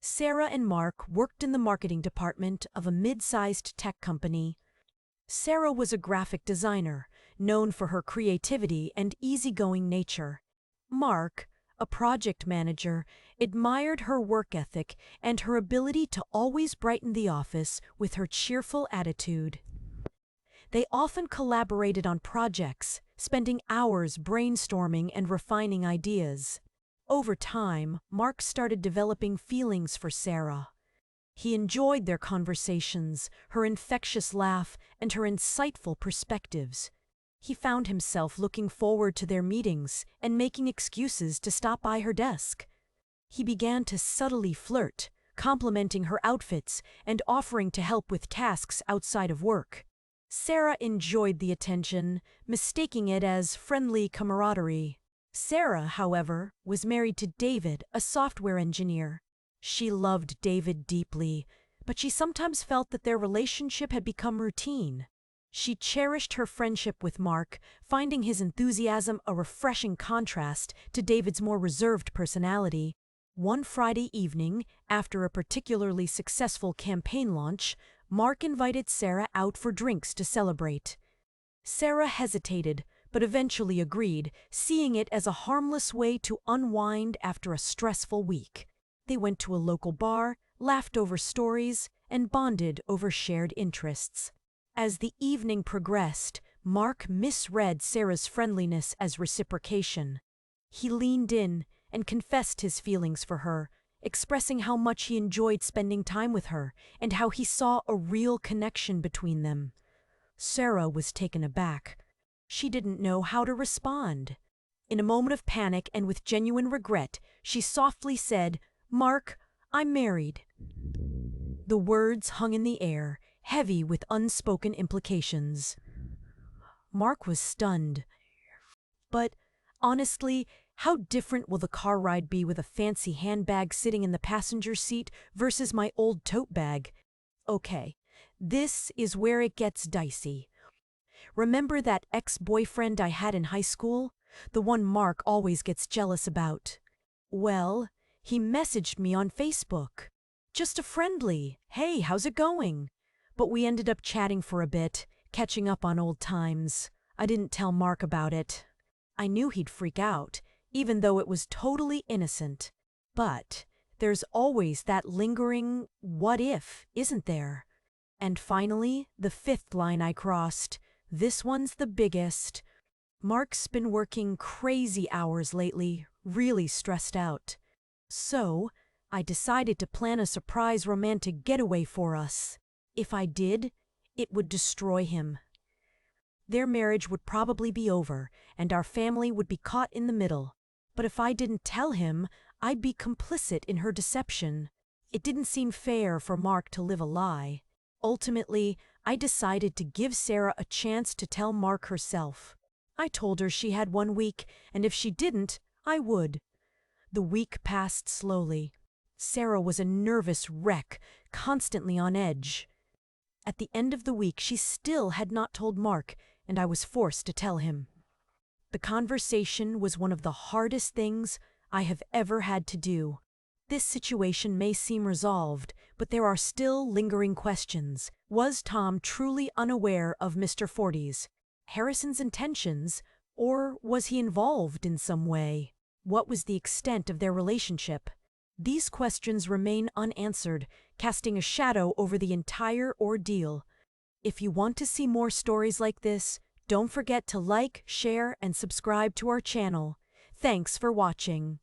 Sarah and Mark worked in the marketing department of a mid-sized tech company. Sarah was a graphic designer, known for her creativity and easygoing nature. Mark, a project manager, admired her work ethic and her ability to always brighten the office with her cheerful attitude. They often collaborated on projects, spending hours brainstorming and refining ideas. Over time, Mark started developing feelings for Sarah. He enjoyed their conversations, her infectious laugh, and her insightful perspectives. He found himself looking forward to their meetings and making excuses to stop by her desk. He began to subtly flirt, complimenting her outfits and offering to help with tasks outside of work. Sarah enjoyed the attention, mistaking it as friendly camaraderie. Sarah, however, was married to David, a software engineer. She loved David deeply, but she sometimes felt that their relationship had become routine. She cherished her friendship with Mark, finding his enthusiasm a refreshing contrast to David's more reserved personality. One Friday evening, after a particularly successful campaign launch, Mark invited Sarah out for drinks to celebrate. Sarah hesitated, but eventually agreed, seeing it as a harmless way to unwind after a stressful week. They went to a local bar, laughed over stories, and bonded over shared interests. As the evening progressed, Mark misread Sarah's friendliness as reciprocation. He leaned in and confessed his feelings for her, expressing how much he enjoyed spending time with her and how he saw a real connection between them. Sarah was taken aback. She didn't know how to respond. In a moment of panic and with genuine regret, she softly said, "Mark, I'm married." The words hung in the air, heavy with unspoken implications. Mark was stunned. But, honestly, how different will the car ride be with a fancy handbag sitting in the passenger seat versus my old tote bag? Okay, this is where it gets dicey. Remember that ex-boyfriend I had in high school? The one Mark always gets jealous about. Well, he messaged me on Facebook. Just a friendly, "Hey, how's it going?" But we ended up chatting for a bit, catching up on old times. I didn't tell Mark about it. I knew he'd freak out, even though it was totally innocent. But there's always that lingering what if, isn't there? And finally, the fifth line I crossed. This one's the biggest. Mark's been working crazy hours lately, really stressed out. So, I decided to plan a surprise romantic getaway for us. If I did, it would destroy him. Their marriage would probably be over, and our family would be caught in the middle. But if I didn't tell him, I'd be complicit in her deception. It didn't seem fair for Mark to live a lie. Ultimately, I decided to give Sarah a chance to tell Mark herself. I told her she had 1 week, and if she didn't, I would. The week passed slowly. Sarah was a nervous wreck, constantly on edge. At the end of the week, she still had not told Mark, and I was forced to tell him. The conversation was one of the hardest things I have ever had to do. This situation may seem resolved, but there are still lingering questions. Was Tom truly unaware of Mr. Forty's, Harrison's intentions, or was he involved in some way? What was the extent of their relationship? These questions remain unanswered, casting a shadow over the entire ordeal. If you want to see more stories like this, don't forget to like, share, and subscribe to our channel. Thanks for watching.